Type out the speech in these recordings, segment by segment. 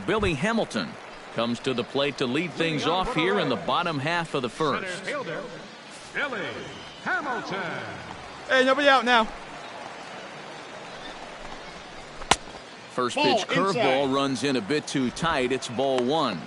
Billy Hamilton comes to the plate to lead things off here in the bottom half of the first. Fielder, Billy Hamilton. Hey, nobody out now. First pitch curveball runs in a bit too tight. It's ball one.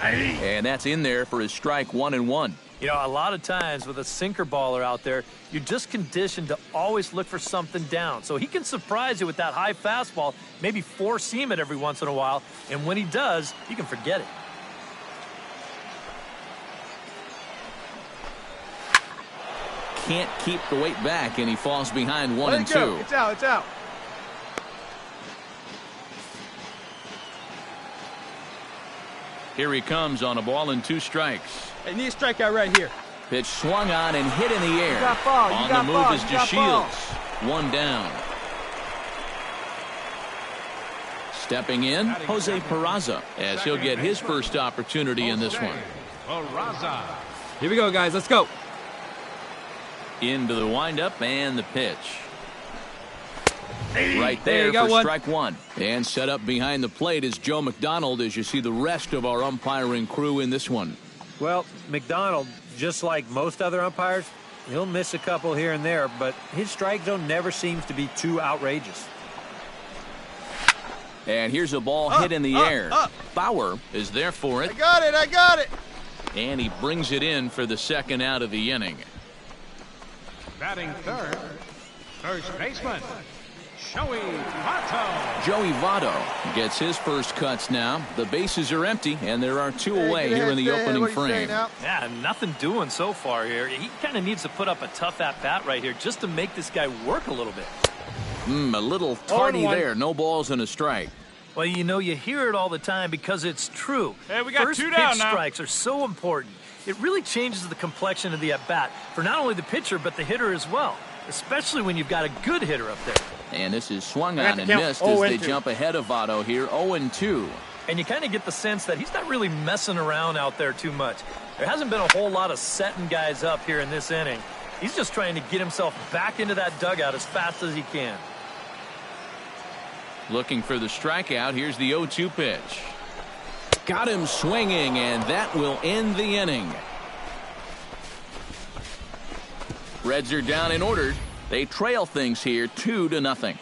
And that's in there for his strike 1-1. You know, a lot of times with a sinker baller out there, you're just conditioned to always look for something down. So he can surprise you with that high fastball, maybe four-seam it every once in a while. And when he does, you can forget it. Can't keep the weight back, and he falls behind 1-2. It's out. It's out. Here he comes on a ball and 2 strikes. Hey, need a strikeout right here. Pitch swung on and hit in the air. You got ball. On the move is DeShields. 1 down. Stepping in, Jose Peraza, as he'll get his first opportunity in this one. Peraza. Here we go, guys. Let's go. Into the windup and the pitch. Right there got for one. strike 1. And set up behind the plate is Joe McDonald as you see the rest of our umpiring crew in this one. Well, McDonald, just like most other umpires, he'll miss a couple here and there, but his strike zone never seems to be too outrageous. And here's a ball hit in the air. Bauer is there for it. I got it. And he brings it in for the second out of the inning. Batting third, first baseman, Joey Votto. Joey Votto gets his first cuts now. The bases are empty, and there are 2 away here in the opening frame. Yeah, nothing doing so far here. He kind of needs to put up a tough at-bat right here just to make this guy work a little bit. A little tardy there. No balls and a strike. Well, you know, you hear it all the time because it's true. Hey, we got First 2 pitch down now. strikes are so important. It really changes the complexion of the at-bat for not only the pitcher but the hitter as well, especially when you've got a good hitter up there. And this is swung on and missed as they jump ahead of Votto here, 0-2. And you kind of get the sense that he's not really messing around out there too much. There hasn't been a whole lot of setting guys up here in this inning. He's just trying to get himself back into that dugout as fast as he can. Looking for the strikeout. Here's the 0-2 pitch. Got him swinging, and that will end the inning. Reds are down and ordered. They trail things here 2-0.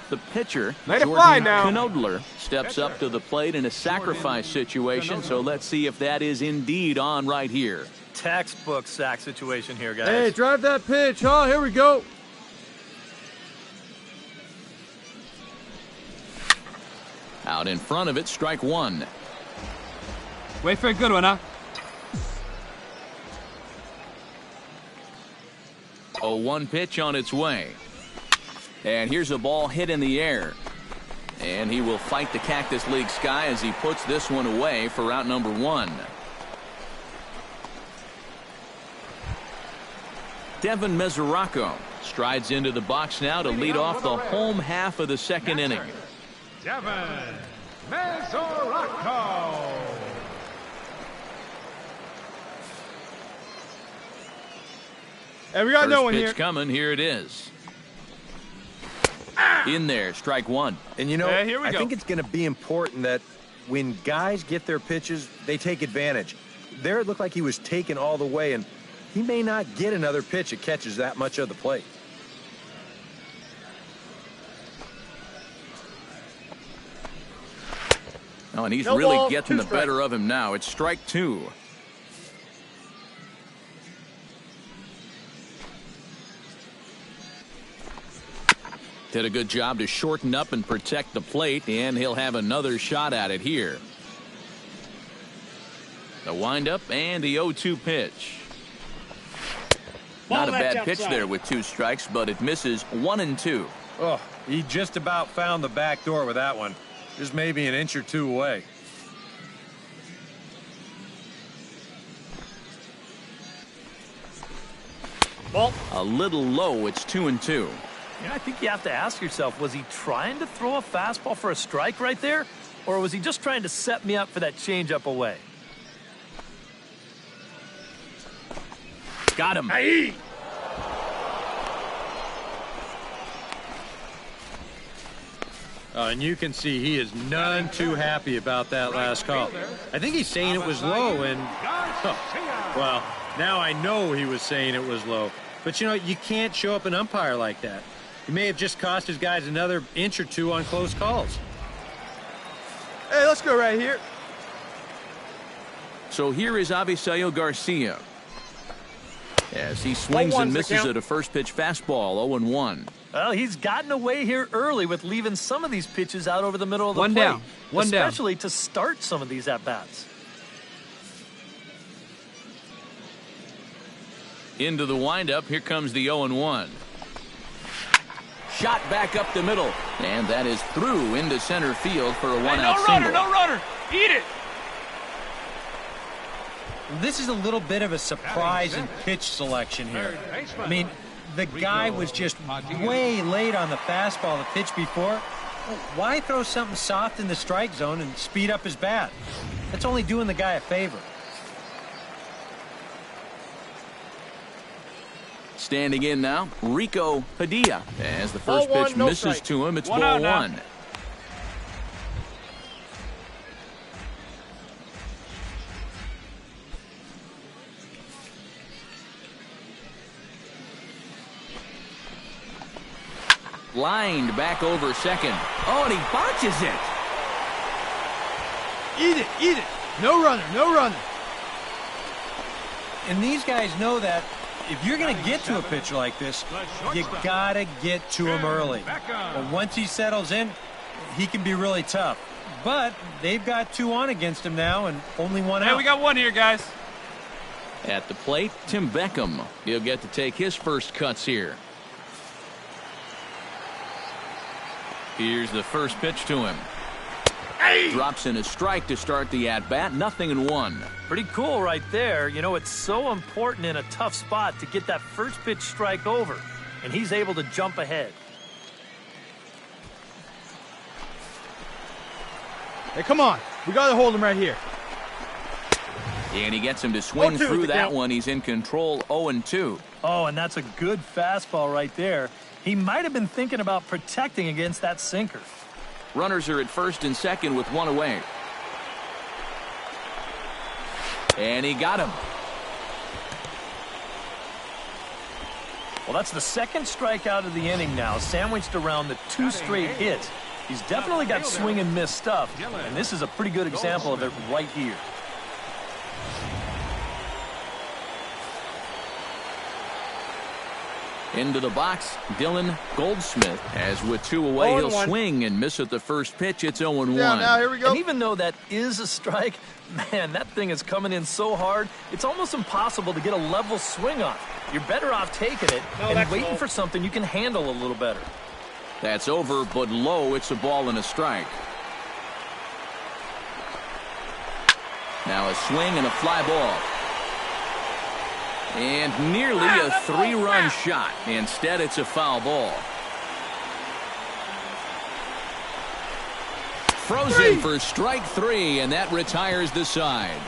The pitcher, Jordan Knodler, steps up to the plate in a sacrifice situation, so let's see if that is indeed on right here. Textbook sack situation here, guys. Hey, drive that pitch, huh? Here we go. Out in front of it, strike 1. Wait for a good one, huh? 0-1 pitch on its way. And here's a ball hit in the air. And he will fight the Cactus League sky as he puts this one away for out number 1. Devin Mesoraco strides into the box now to lead off the home half of the second inning. Devin Mesoraco. Hey, we got no one First here. pitch coming. Here it is. In there, strike 1. And you know, here we I go. think it's going to be important that when guys get their pitches, they take advantage. There it looked like he was taken all the way, and he may not get another pitch that catches that much of the plate. Oh, and he's No really ball, getting 2 the better of him now. It's strike 2. Did a good job to shorten up and protect the plate, and he'll have another shot at it here. The windup and the 0-2 pitch. Not a bad pitch there with 2 strikes, but it misses 1-2. Oh, he just about found the back door with that one. Just maybe an inch or 2 away. Ball. A little low. It's 2-2. Yeah, I think you have to ask yourself, was he trying to throw a fastball for a strike right there? Or was he just trying to set me up for that changeup away? Got him. Aye. And you can see he is none too happy about that last call. I think he's saying it was low, and well, now I know he was saying it was low. But you know, you can't show up an umpire like that. He may have just cost his guys another inch or two on close calls. Hey, let's go right here. So here is Avisail Garcia. As he swings and misses at a first pitch fastball, 0-1. Well, he's gotten away here early with leaving some of these pitches out over the middle of the One plate. down. One down. Especially to start some of these at-bats. Into the windup. Here comes the 0-1. Shot back up the middle. And that is through into center field for a one-out single. No runner. Eat it. This is a little bit of a surprise in pitch selection here. I mean, the guy was just way late on the fastball the pitch before. Why throw something soft in the strike zone and speed up his bat? That's only doing the guy a favor. Standing in now, Rico Padilla. As the first pitch misses to him, it's ball one. Lined back over second. Oh, and he botches it. Eat it. Eat it. No runner. No runner. And these guys know that if you're going to get to a pitcher like this, you got to get to him early. But once he settles in, he can be really tough. But they've got two on against him now and only one out. Hey, we got one here, guys. At the plate, Tim Beckham. He'll get to take his first cuts here. Here's the first pitch to him. Hey! Drops in a strike to start the at-bat. 0-1. Pretty cool right there. You know, it's so important in a tough spot to get that first pitch strike over. And he's able to jump ahead. Hey, come on. We got to hold him right here. And he gets him to swing through that one. He's in control, 0-2. Oh, and that's a good fastball right there. He might have been thinking about protecting against that sinker. Runners are at first and second with one away. And he got him. Well, that's the second strikeout of the inning now, sandwiched around the two straight hits. He's definitely got swing and miss stuff, and this is a pretty good example of it right here. Into the box, Dylan Goldsmith. As with two away, he'll swing and miss at the first pitch. It's 0-1. Yeah, now here we go. And even though that is a strike, man, that thing is coming in so hard, it's almost impossible to get a level swing on. You're better off taking it and waiting for something you can handle a little better. That's over, but low. It's a ball and a strike. Now a swing and a fly ball. And nearly a three-run shot. Instead, it's a foul ball. Frozen for strike three, and that retires the side.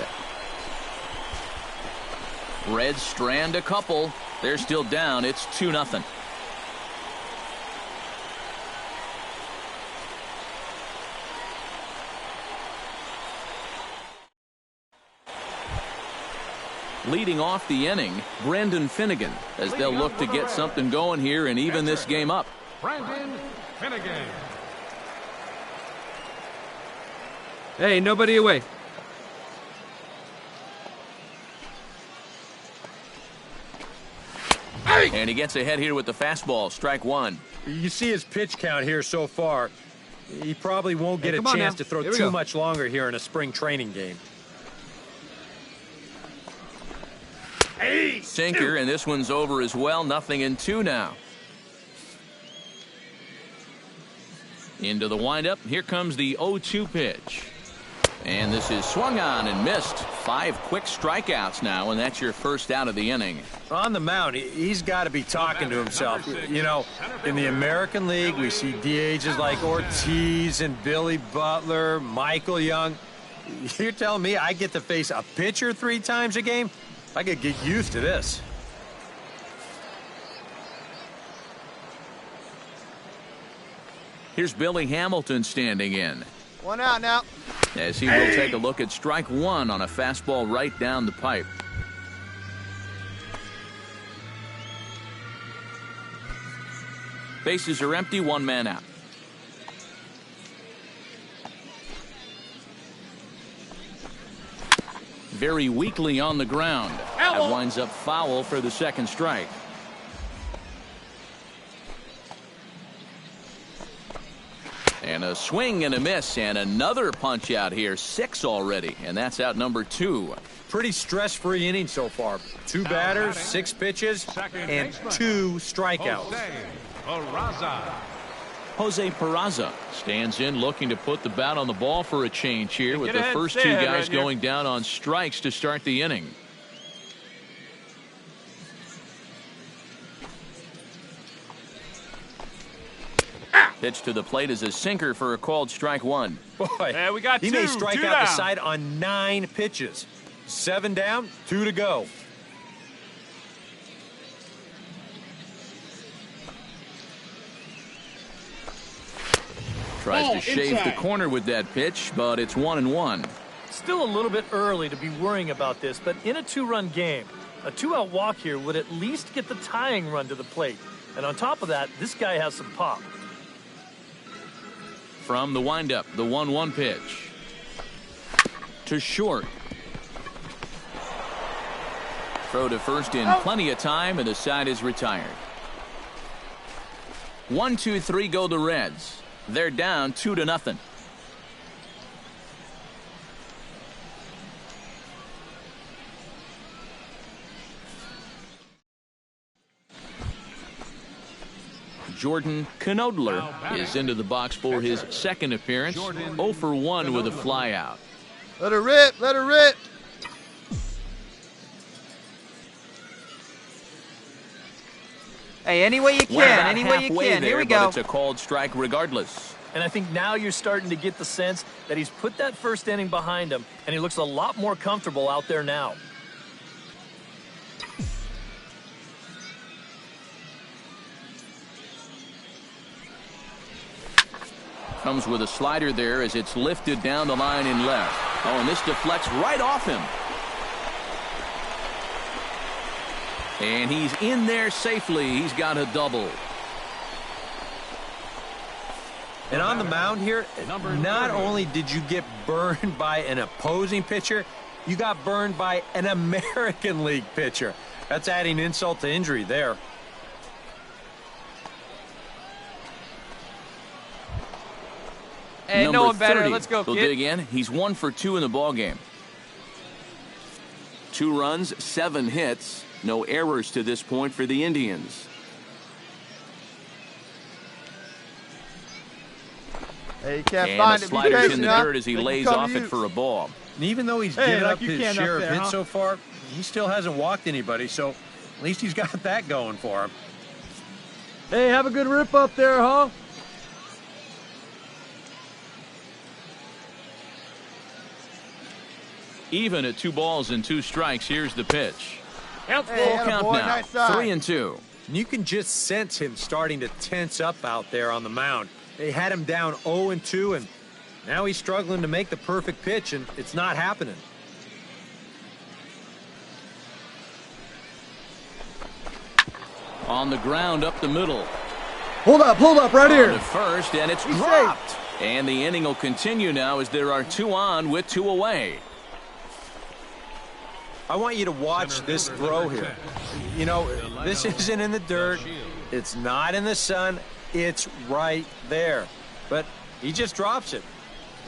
Reds strand a couple. They're still down. It's 2-0. Leading off the inning, Brendan Finnegan, as they'll look to get something going here and even this game up. Brendan Finnegan. Hey, nobody away. And he gets ahead here with the fastball, strike one. You see his pitch count here so far. He probably won't get a chance to throw too much longer here in a spring training game. Sinker, and this one's over as well. 0-2 now. Into the windup. Here comes the 0-2 pitch. And this is swung on and missed. 5 quick strikeouts now, and that's your first out of the inning. On the mound, he's got to be talking to himself. You know, in the American League, we see DHs like Ortiz and Billy Butler, Michael Young. You're telling me I get to face a pitcher 3 times a game? I could get used to this. Here's Billy Hamilton standing in. 1 out now. As he will take a look at strike 1 on a fastball right down the pipe. Bases are empty, 1 man out. Very weakly on the ground. That winds up foul for the second strike. And a swing and a miss, and another punch out here. 6 already, and that's out number 2. Pretty stress-free inning so far. 2 batters, 6 pitches, and 2 strikeouts. Jose Peraza stands in looking to put the bat on the ball for a change here with the first 2 guys going down on strikes to start the inning. Pitch to the plate is a sinker for a called strike 1. Boy, we got he 2. may strike 2 out down. the side on 9 pitches. 7 down, 2 to go. Tries to shave the corner with that pitch, but it's 1-1. Still a little bit early to be worrying about this, but in a 2-run game, a 2-out walk here would at least get the tying run to the plate. And on top of that, this guy has some pop. From the windup, the 1-1 pitch. To short. Throw to first in plenty of time, and the side is retired. 1-2-3 go the Reds. They're down 2-0. Jordan Knodler is into the box for his second appearance. 0 for 1 with a flyout. Let her rip. Let her rip. Hey, any way you We're can. about Any way you halfway can. there, Here we but go. it's a called strike regardless. And I think now you're starting to get the sense that he's put that first inning behind him, and he looks a lot more comfortable out there now. Comes with a slider there as it's lifted down the line in left. Oh, and this deflects right off him. And he's in there safely. He's got a double. And on the mound here, not only did you get burned by an opposing pitcher, you got burned by an American League pitcher. That's adding insult to injury there. Hey, no Number one better. 30 Let's go, will kid. dig in. He's 1 for 2 in the ballgame. 2 runs, 7 hits. No errors to this point for the Indians. Hey, you can't And find the it. Be slider's in patient, the huh? dirt as he They can lays come off to it you. for a ball. And even though he's Hey, given like up you his can up share of there, hits huh? so far, he still hasn't walked anybody, so at least he's got that going for him. Hey, have a good rip up there, huh? Even at 2 balls and 2 strikes, here's the pitch. Hey, Full count boy, now. nice side. 3-2. And you can just sense him starting to tense up out there on the mound. They had him down 0-2, and now he's struggling to make the perfect pitch, and it's not happening. On the ground up the middle. Hold up, right On here. to first, and it's He's dropped. And the inning will continue now as there are 2 on with 2 away. I want you to watch this throw here. You know, this isn't in the dirt. It's not in the sun. It's right there. But he just drops it.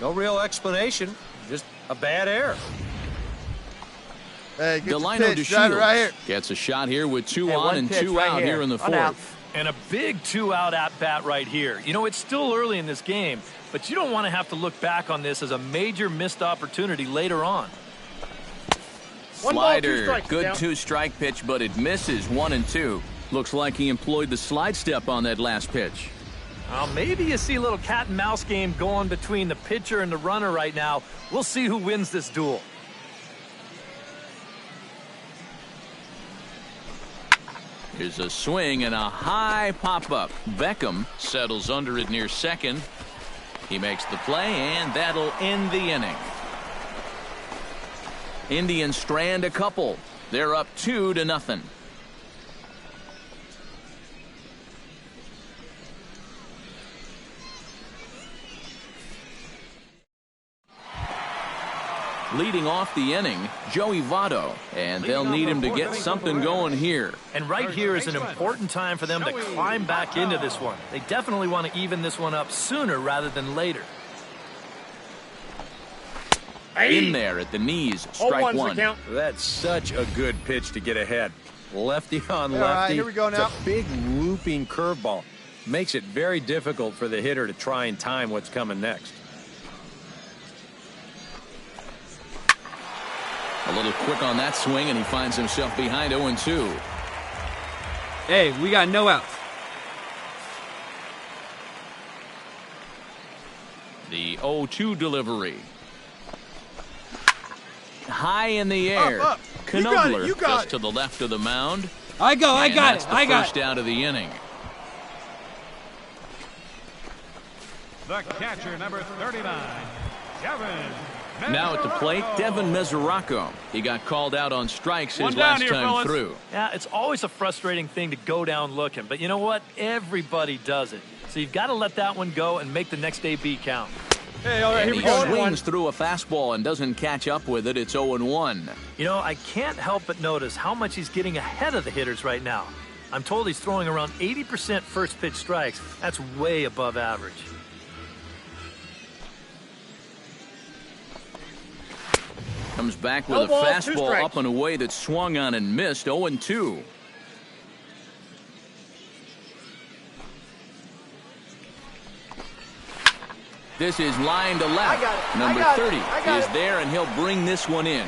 No real explanation. Just a bad error. Hey, get Delino the pitch. Drive it DeShields right here. gets a shot here with 2 Hey, on one and pitch 2 right out here. here in the One out. 4th. And a big two-out at-bat right here. You know, it's still early in this game, but you don't want to have to look back on this as a major missed opportunity later on. Slider, good two-strike pitch, but it misses 1-2. Looks like he employed the slide step on that last pitch. Well, maybe you see a little cat and mouse game going between the pitcher and the runner right now. We'll see who wins this duel. Here's a swing and a high pop-up. Beckham settles under it near second. He makes the play, and that'll end the inning. Indians strand a couple. They're up 2-0. Leading off the inning, Joey Votto, and they'll need him to get something going here. And right here is an important time for them to climb back into this one. They definitely want to even this one up sooner rather than later. In there at the knees, strike one. That's such a good pitch to get ahead. Lefty on lefty. All right, here we go now. It's a big looping curveball. Makes it very difficult for the hitter to try and time what's coming next. A little quick on that swing, and he finds himself behind 0-2. Hey, we got no outs. The 0-2 delivery. High in the air. Up. Knobler You got just to the left of the mound. I got it. That's the first out of the inning. The catcher, number 39, Kevin. Now at the plate, Devin Mesoraco. He got called out on strikes his last time through. Yeah, it's always a frustrating thing to go down looking, but you know what? Everybody does it. So you've got to let that one go and make the next AB count. Hey, all right, here we He go. swings through a fastball and doesn't catch up with it. It's 0-1. You know, I can't help but notice how much he's getting ahead of the hitters right now. I'm told he's throwing around 80% first pitch strikes. That's way above average. Comes back with a fastball up and away that swung on and missed. 0-2. This is line to left. Number 30 is there, and he'll bring this one in.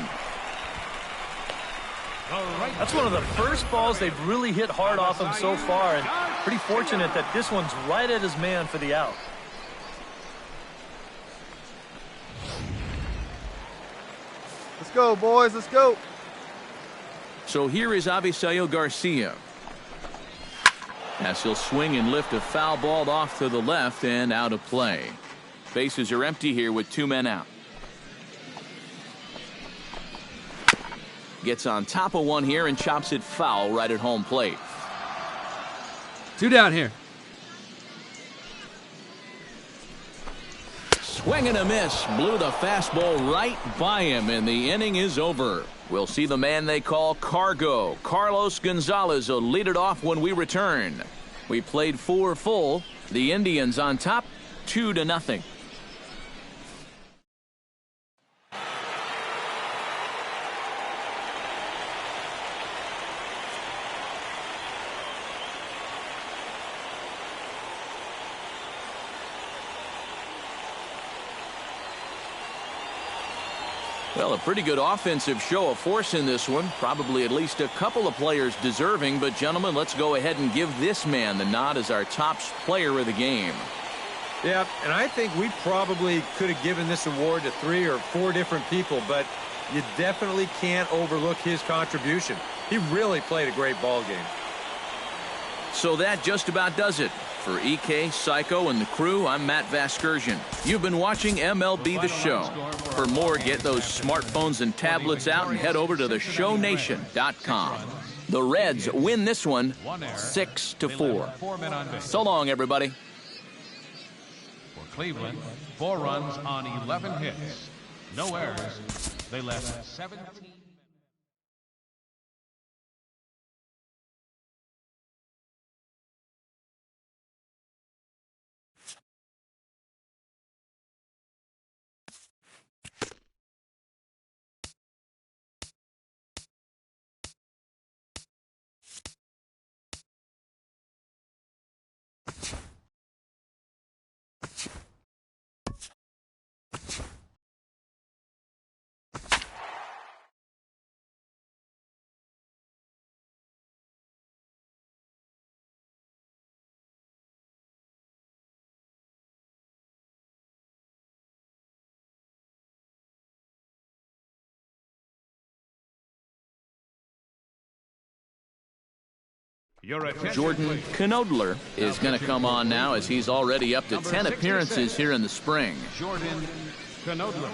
That's one of the first balls they've really hit hard off him so far, and pretty fortunate that this one's right at his man for the out. Let's go, boys. Let's go. So here is Avisail Garcia. As he'll swing and lift a foul ball off to the left and out of play. Bases are empty here with 2 men out. Gets on top of one here and chops it foul right at home plate. 2 down here. Swing and a miss. Blew the fastball right by him, and the inning is over. We'll see the man they call Cargo. Carlos Gonzalez will lead it off when we return. We played 4 full. The Indians on top, 2-0. Well, a pretty good offensive show of force in this one. Probably at least a couple of players deserving. But, gentlemen, let's go ahead and give this man the nod as our top player of the game. Yeah, and I think we probably could have given this award to 3 or 4 different people, but you definitely can't overlook his contribution. He really played a great ball game. So that just about does it. For EK, Psycho, and the crew, I'm Matt Vasgersian. You've been watching MLB The Show. For more, get those smartphones and tablets out and head over to theshownation.com. The Reds win this one 6-4. So long, everybody. For Cleveland, 4 runs on 11 hits. No errors. They left 17. Your attention, Jordan please. Knodler is going to come on now as he's already up to Number 10 66. appearances here in the spring. Jordan Knodler.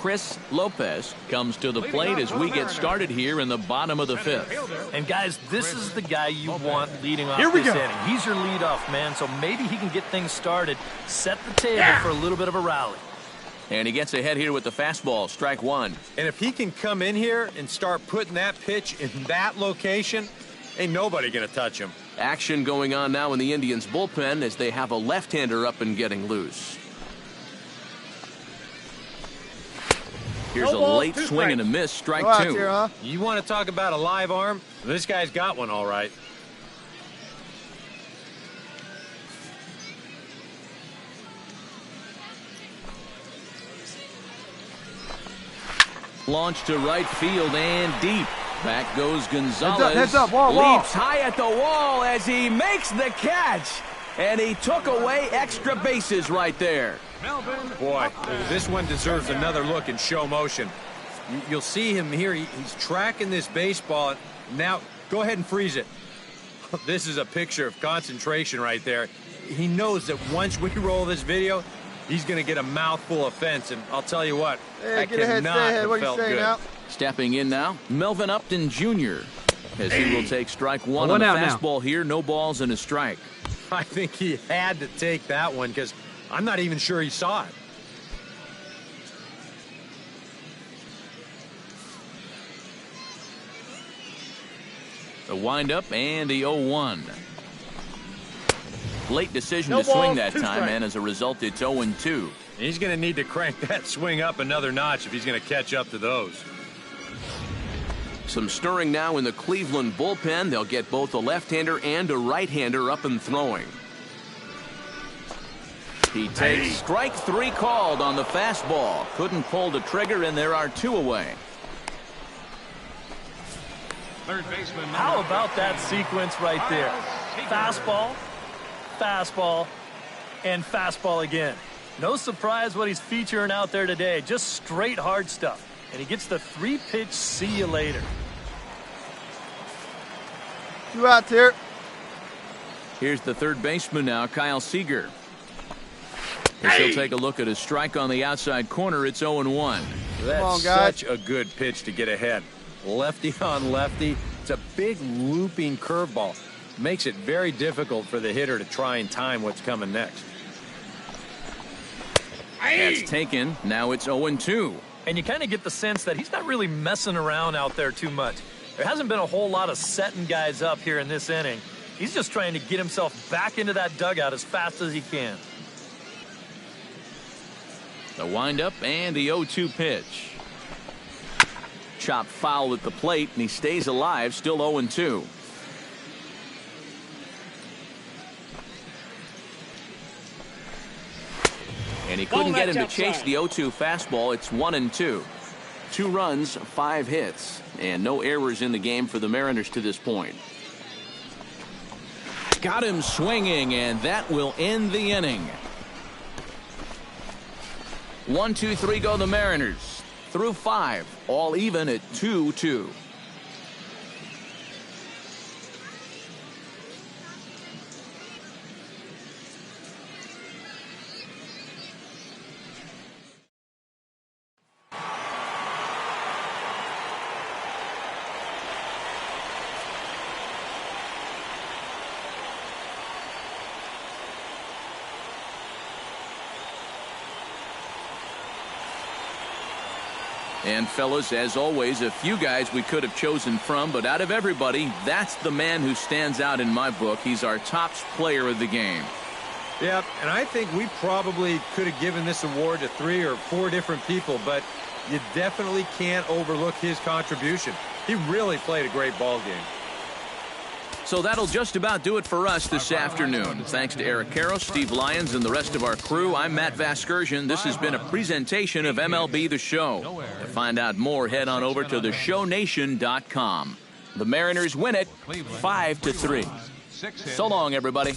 Chris Lopez comes to the plate as we get started here in the bottom of the fifth. And guys, this is the guy you want leading off Here we this go. inning. He's your leadoff man, so maybe he can get things started, set the table for a little bit of a rally. And he gets ahead here with the fastball, strike one. And if he can come in here and start putting that pitch in that location, ain't nobody going to touch him. Action going on now in the Indians bullpen as they have a left-hander up and getting loose. Here's a late swing and a miss, strike No outs two. here, huh? You want to talk about a live arm? This guy's got one all right. Launch to right field and deep. Back goes Gonzalez. Heads up, wall. Leaps high at the wall as he makes the catch. And he took away extra bases right there. Boy, this one deserves another look in show motion. You'll see him here. He's tracking this baseball. Now, go ahead and freeze it. This is a picture of concentration right there. He knows that once we roll this video, he's going to get a mouthful of fence. And I'll tell you what, Hey, that get ahead, cannot stay ahead. have What are you felt saying good. now? Stepping in now, Melvin Upton Jr. as he will take strike one One on the out now. fastball here. No balls and a strike. I think he had to take that one because I'm not even sure he saw it. The windup and the 0-1. Late decision No to swing balls, that two time, strikes. and as a result, it's 0-2. He's going to need to crank that swing up another notch if he's going to catch up to those. Some stirring now in the Cleveland bullpen. They'll get both a left-hander and a right-hander up and throwing. He takes strike three called on the fastball. Couldn't pull the trigger, and there are two away. Third baseman. How about that sequence right there? Fastball, fastball, and fastball again. No surprise what he's featuring out there today. Just straight hard stuff. And he gets the three-pitch see you later. Two outs here. Here's the third baseman now, Kyle Seager. As he'll take a look at a strike on the outside corner, it's 0-1. That's on, guys. such a good pitch to get ahead. Lefty on lefty. It's a big looping curveball. Makes it very difficult for the hitter to try and time what's coming next. That's taken. Now it's 0-2. And you kind of get the sense that he's not really messing around out there too much. There hasn't been a whole lot of setting guys up here in this inning. He's just trying to get himself back into that dugout as fast as he can. The windup and the 0-2 pitch. Chopped foul at the plate, and he stays alive, still 0-2. And he couldn't get him to chase the 0-2 fastball. It's 1-2. 2 runs, 5 hits, and no errors in the game for the Mariners to this point. Got him swinging, and that will end the inning. 1, 2, 3 go the Mariners. Through 5, all even at 2-2. And fellas, as always, a few guys we could have chosen from, but out of everybody, that's the man who stands out in my book. He's our top player of the game. Yeah, and I think we probably could have given this award to 3 or 4 different people, but you definitely can't overlook his contribution. He really played a great ball game. So that'll just about do it for us this afternoon. Thanks to Eric Karros, Steve Lyons, and the rest of our crew, I'm Matt Vasgersian. This has been a presentation of MLB The Show. To find out more, head on over to theshownation.com. The Mariners win it 5-3. So long, everybody.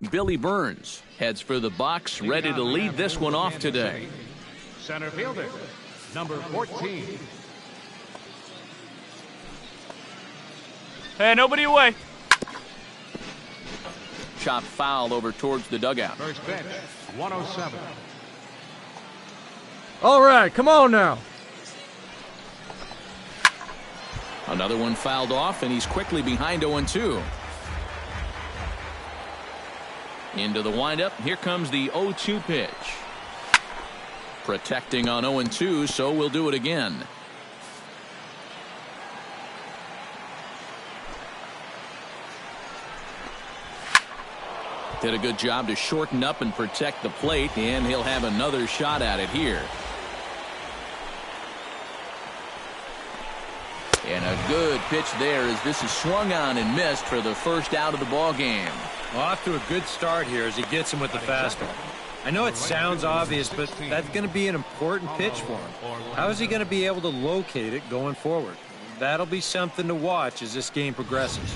Billy Burns heads for the box, ready to lead this one off today. Center fielder, number 14. Hey, nobody away. Chop foul over towards the dugout. First pitch, 107. All right, come on now. Another one fouled off, and he's quickly behind 0-2. Into the windup. Here comes the 0-2 pitch. Protecting on 0-2, so we'll do it again. Did a good job to shorten up and protect the plate, and he'll have another shot at it here. And a good pitch there as this is swung on and missed for the first out of the ball game. Well, off to a good start here as he gets him with the fastball. I know it sounds obvious, but that's going to be an important pitch for him. How is he going to be able to locate it going forward? That'll be something to watch as this game progresses.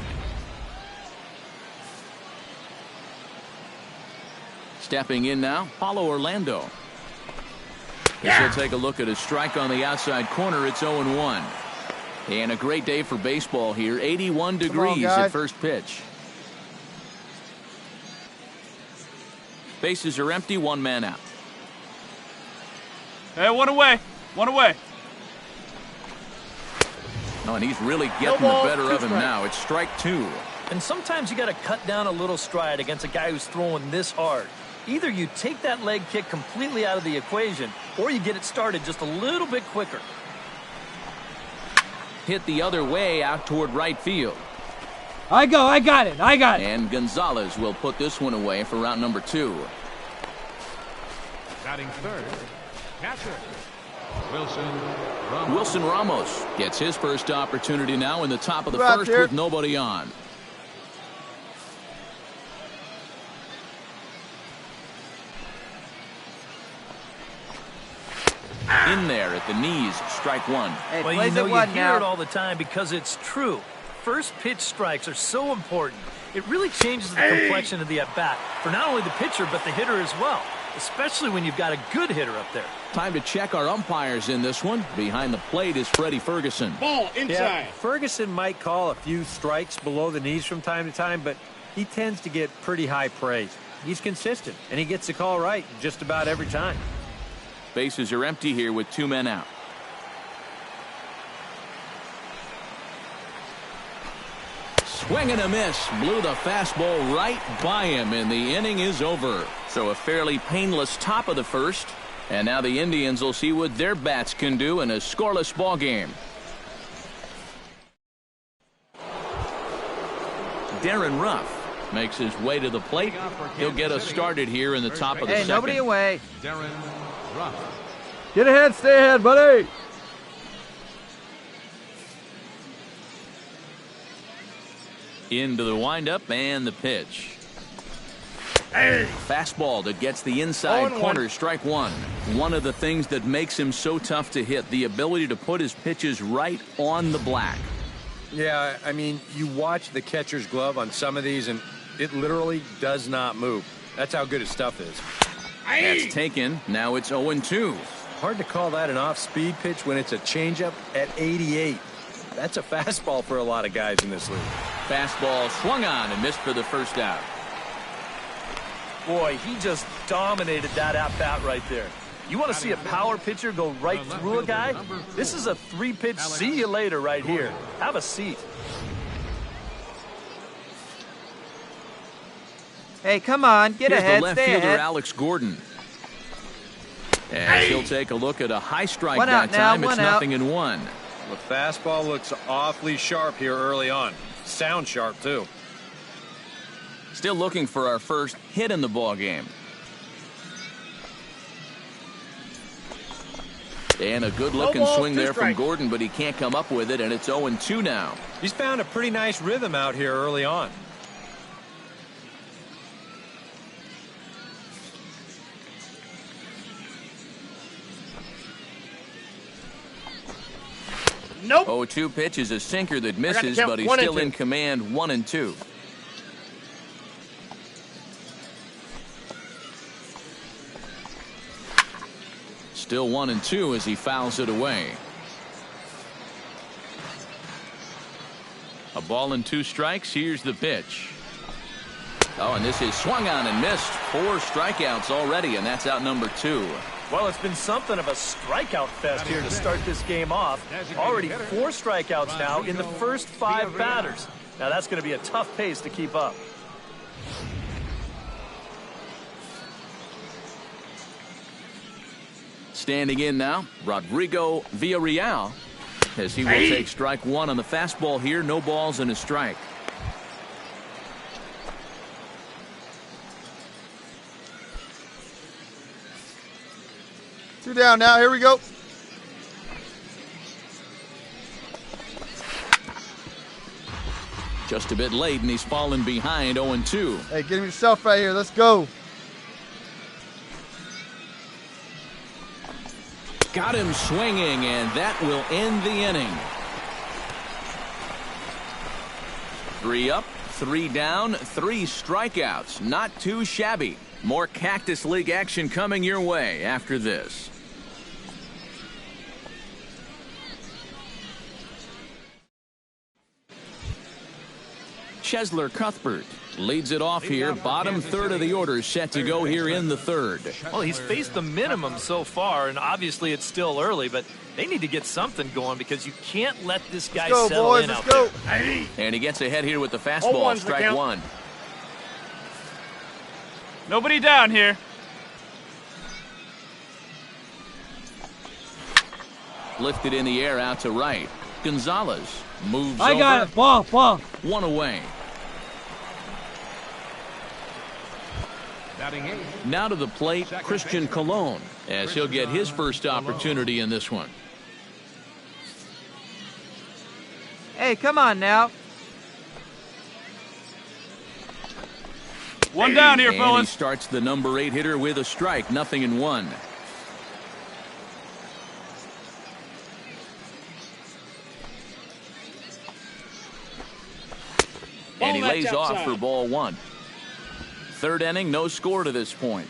Stepping in now, Paulo Orlando. As he'll take a look at a strike on the outside corner, it's 0-1. And a great day for baseball here. 81 degrees at first pitch. Bases are empty, one man out. Hey, one away. One away. Oh, and he's really getting the better of him now. It's strike two. And sometimes you got to cut down a little stride against a guy who's throwing this hard. Either you take that leg kick completely out of the equation, or you get it started just a little bit quicker. Hit the other way out toward right field. I got it. And Gonzalez will put this one away for route number 2. Batting third, catcher, Wilson Ramos gets his first opportunity now in the top of the Right first there. with nobody on. In there at the knees, strike one. Hey, Well, you plays know, it you one hear now. it all the time because it's true. First pitch strikes are so important. It really changes the complexion of the at-bat for not only the pitcher but the hitter as well, especially when you've got a good hitter up there. Time to check our umpires in this one. Behind the plate is Freddie Ferguson. Ball inside. Yeah, Ferguson might call a few strikes below the knees from time to time, but he tends to get pretty high praise. He's consistent, and he gets the call right just about every time. Bases are empty here with 2 men out. Swing and a miss. Blew the fastball right by him, and the inning is over. So a fairly painless top of the first. And now the Indians will see what their bats can do in a scoreless ball game. Darren Ruff makes his way to the plate. He'll get us started here in the top of the Hey, second. nobody away. Darren Ruff. Get ahead, stay ahead, buddy. Into the windup and the pitch. Fastball that gets the inside corner, strike one. One of the things that makes him so tough to hit, the ability to put his pitches right on the black. Yeah, I mean, you watch the catcher's glove on some of these, and it literally does not move. That's how good his stuff is. That's taken. Now it's 0-2. Hard to call that an off-speed pitch when it's a changeup at 88. That's a fastball for a lot of guys in this league. Fastball swung on and missed for the first out. Boy, he just dominated that at-bat right there. You want to see a power pitcher go right through a guy? This is a 3-pitch see you later right here. Have a seat. Hey, come on, get Here's ahead, the left stay fielder, ahead. Alex Gordon. As he'll take a look at a high strike One that out now, time. It's one out. 0-1. The fastball looks awfully sharp here early on. Sound sharp, too. Still looking for our first hit in the ball game. And a good-looking swing there from Gordon, but he can't come up with it, and it's 0-2 now. He's found a pretty nice rhythm out here early on. Nope. 0-2 pitch is a sinker that misses, count but he's 1 and still 2. in command, 1-2. Still 1-2 as he fouls it away. A ball and 2 strikes. Here's the pitch. Oh, and this is swung on and missed. 4 strikeouts already, and that's out number 2. Well, it's been something of a strikeout fest here to start this game off. Already 4 strikeouts now in the first 5 batters. Now that's going to be a tough pace to keep up. Standing in now, Rodrigo Villarreal, as he will take strike 1 on the fastball here. No balls and a strike. Two down now. Here we go. Just a bit late, and he's fallen behind 0-2. Hey, get him yourself right here. Let's go. Got him swinging, and that will end the inning. 3 up, 3 down, 3 strikeouts. Not too shabby. More Cactus League action coming your way after this. Chesler Cuthbert leads it off here. Bottom third of the order set to go here in the third. Well, he's faced the minimum so far, and obviously it's still early, but they need to get something going because you can't let this guy settle boys, in let's out go. there. And he gets ahead here with the fastball. Strike 1. Nobody down here. Lifted in the air out to right. Gonzalez moves over. I got it. Ball. 1 away. Batting 8. Now to the plate, Christian Colon, as he'll get his first opportunity in this one. Hey, come on now. One down here, And he fellas. starts the number 8 hitter with a strike. 0-1. And he lays off for ball 1. Third inning, no score to this point.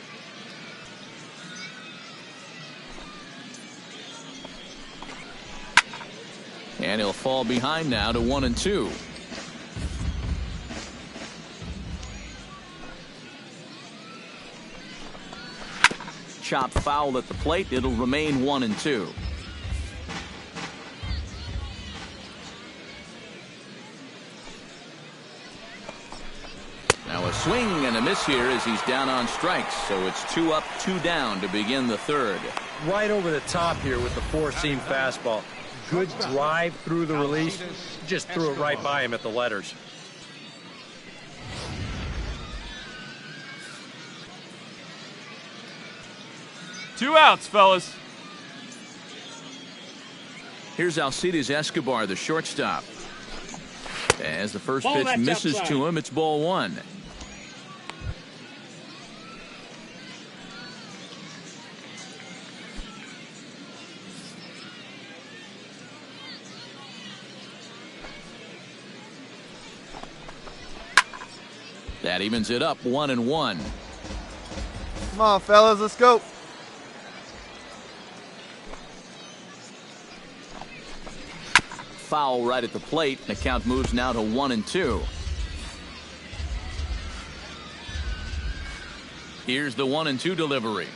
And he'll fall behind now to 1-2. Chopped foul at the plate. It'll remain 1-2. Now a swing and a miss here as he's down on strikes. So it's 2 up, 2 down to begin the third. Right over the top here with the 4-seam fastball. Good drive through the release. Just threw it right by him at the letters. Two outs, fellas. Here's Alcides Escobar, the shortstop. As the first pitch misses to him, it's ball 1. That evens it up 1-1. Come on, fellas. Let's go. Foul right at the plate. The count moves now to 1-2. Here's the 1-2 delivery.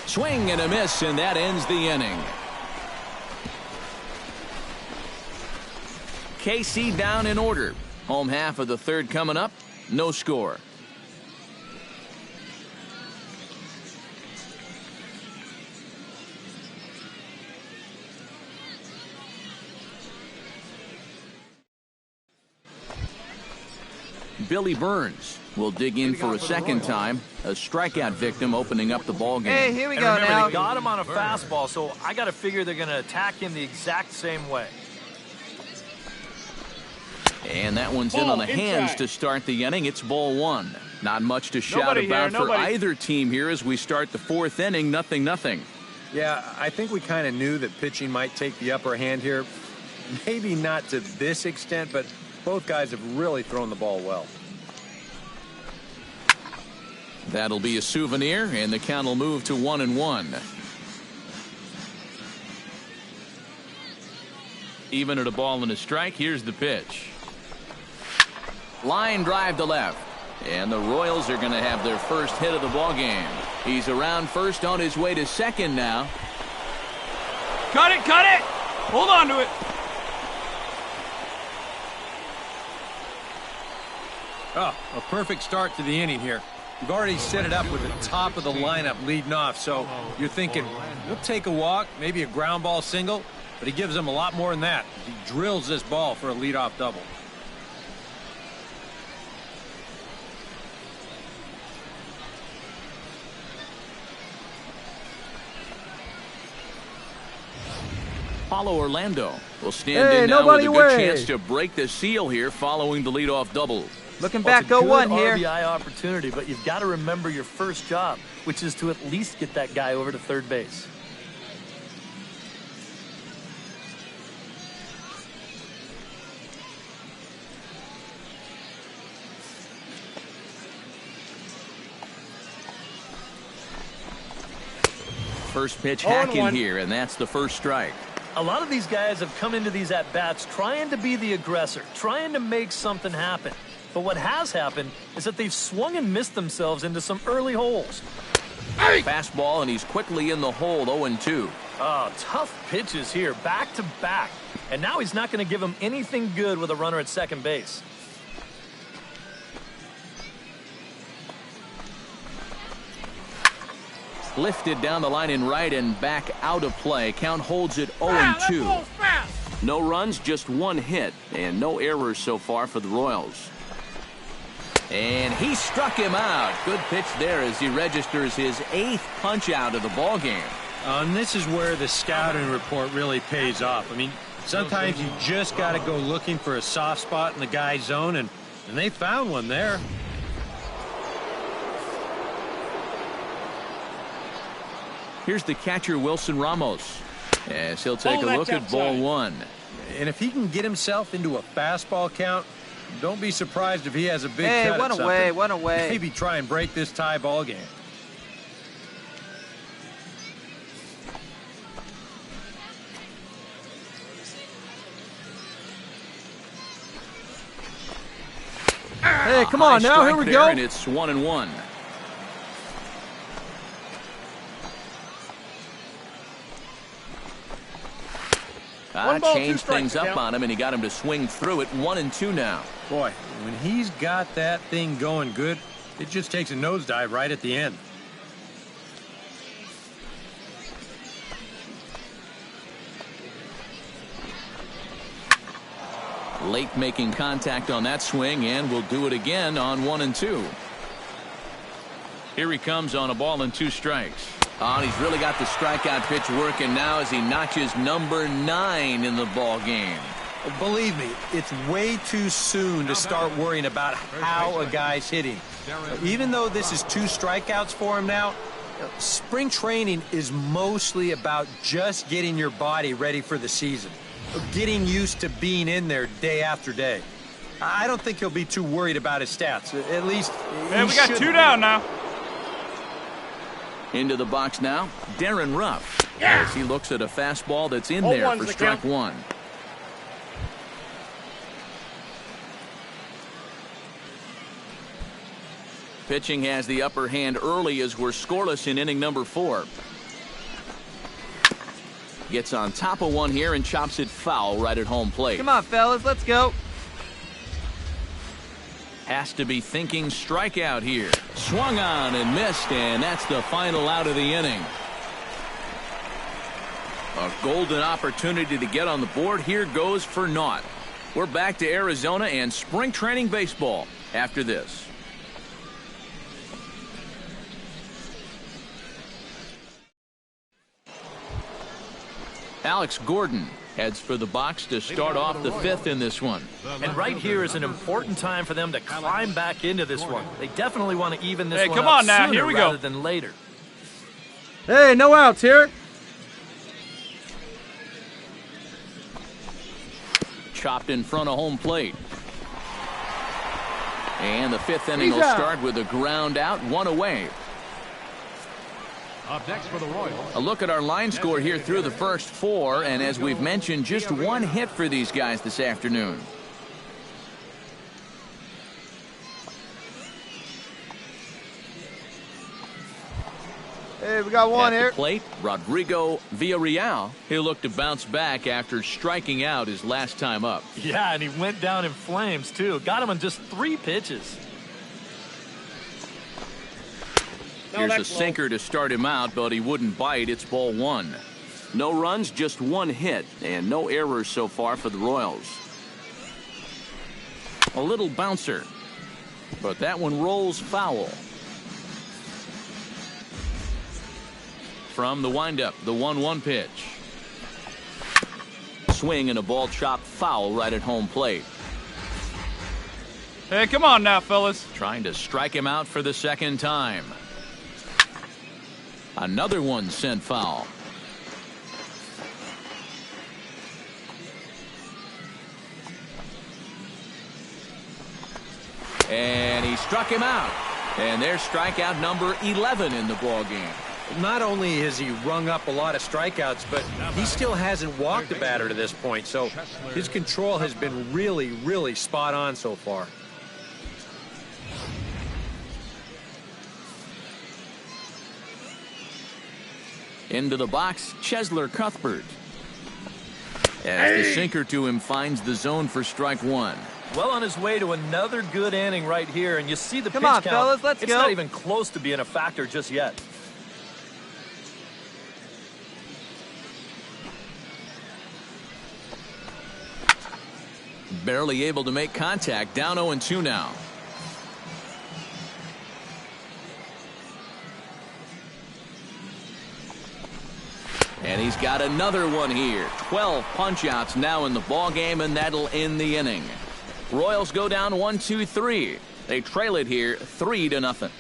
Swing and a miss, and that ends the inning. KC down in order. Home half of the third coming up. No score. Billy Burns will dig in for a second time. A strikeout victim opening up the ball game. Hey, here we And go remember, now. they got him on a fastball, so I got to figure they're going to attack him the exact same way. And that one's in on the hands to start the inning. It's ball 1. Not much to shout Nobody about here, for nobody. either team here as we start the 4th inning. 0-0. Yeah, I think we kind of knew that pitching might take the upper hand here. Maybe not to this extent, but both guys have really thrown the ball well. That'll be a souvenir, and the count will move to 1-1. Even at a ball and a strike, here's the pitch. Line drive to left. And the Royals are going to have their first hit of the ball game. He's around first, on his way to second now. Cut it, cut it! Hold on to it. Oh, a perfect start to the inning here. You've already set it up with the top of the lineup leading off, so you're thinking, we'll take a walk, maybe a ground ball single, but he gives them a lot more than that. He drills this ball for a leadoff double. Paulo Orlando will stand in now with a good chance to break the seal here following the leadoff double. Looking back, go one here. RBI opportunity, but you've got to remember your first job, which is to at least get that guy over to third base. First pitch hacking here, and that's the first strike. A lot of these guys have come into these at-bats trying to be the aggressor, trying to make something happen. But what has happened is that they've swung and missed themselves into some early holes. Fastball, and he's quickly in the hole, 0-2. Oh, tough pitches here, back to back. And now he's not going to give him anything good with a runner at second base. Lifted down the line in right and back out of play. Count holds it 0-2. No runs, just one hit, and no errors so far for the Royals. And he struck him out. Good pitch there as he registers his 8th punch out of the ball game. And this is where the scouting report really pays off. I mean, sometimes you just got to go looking for a soft spot in the guy's zone, and they found one there. Here's the catcher, Wilson Ramos, as he'll take a look at ball one. And if he can get himself into a fastball count, don't be surprised if he has a big cut one at away, something. one away. Maybe try and break this tie ball game. Hey, come on now, here we go. And it's 1-1. Changed things up on him, and he got him to swing through it. 1-2 now. Boy, when he's got that thing going good, it just takes a nosedive right at the end. Late making contact on that swing, and will do it again on 1-2. Here he comes on a ball and 2 strikes. Oh, and he's really got the strikeout pitch working now as he notches number 9 in the ball game. Believe me, it's way too soon to start worrying about how a guy's hitting. Even though this is 2 strikeouts for him now, spring training is mostly about just getting your body ready for the season, getting used to being in there day after day. I don't think he'll be too worried about his stats. At least, man, we got 2 down now. Into the box now, Darren Ruff, as he looks at a fastball that's in there for strike 1. Pitching has the upper hand early as we're scoreless in inning number 4. Gets on top of one here and chops it foul right at home plate. Come on, fellas, let's go. Has to be thinking strikeout here. Swung on and missed, and that's the final out of the inning. A golden opportunity to get on the board here goes for naught. We're back to Arizona and spring training baseball after this. Alex Gordon heads for the box to start off the 5th in this one. And right here is an important time for them to climb back into this one. They definitely want to even this one come up on now, sooner here we go. rather than later. Hey, no outs here. Chopped in front of home plate. And the fifth inning will start with a ground out, one away. Up next for the Royals. A look at our line score here through the first four, and as we've mentioned, just one hit for these guys this afternoon. Hey, we got one At here. the plate, Rodrigo Villarreal. He'll look to bounce back after striking out his last time up. Yeah, and he went down in flames, too. Got him on just 3 pitches. Here's a sinker to start him out, but he wouldn't bite. It's ball 1. No runs, just 1 hit, and no errors so far for the Royals. A little bouncer, but that one rolls foul. From the windup, the 1-1 pitch. Swing and a ball chopped foul right at home plate. Hey, come on now, fellas. Trying to strike him out for the second time. Another one sent foul. And he struck him out. And there's strikeout number 11 in the ballgame. Not only has he rung up a lot of strikeouts, but he still hasn't walked a batter to this point. So his control has been really, really spot on so far. Into the box, Chesler Cuthbert. As the sinker to him finds the zone for strike 1. Well on his way to another good inning right here, and you see the pitch Come on, count. fellas, let's it's go. not even close to being a factor just yet. Barely able to make contact. Down 0-2 now. And he's got another one here. 12 punch-outs now in the ballgame, and that'll end the inning. Royals go down 1-2-3. They trail it here 3-0.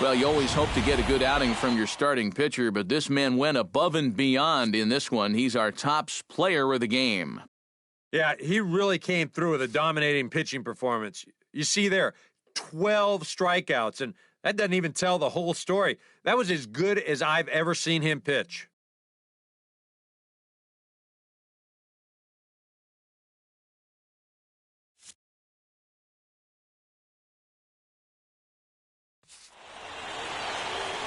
Well, you always hope to get a good outing from your starting pitcher, but this man went above and beyond in this one. He's our top player of the game. Yeah, he really came through with a dominating pitching performance. You see there, 12 strikeouts, and that doesn't even tell the whole story. That was as good as I've ever seen him pitch.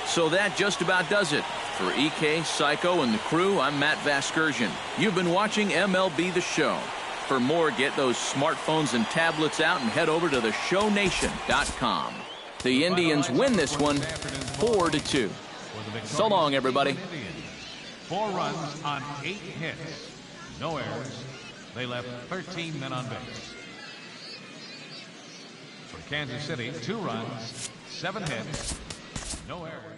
So that just about does it. For EK, Psycho, and the crew, I'm Matt Vasgersian. You've been watching MLB The Show. For more, get those smartphones and tablets out and head over to theshownation.com. The Indians win this one 4-2. So long, everybody. 4 runs on 8 hits. No errors. They left 13 men on base. For Kansas City, 2 runs, 7 hits, no errors.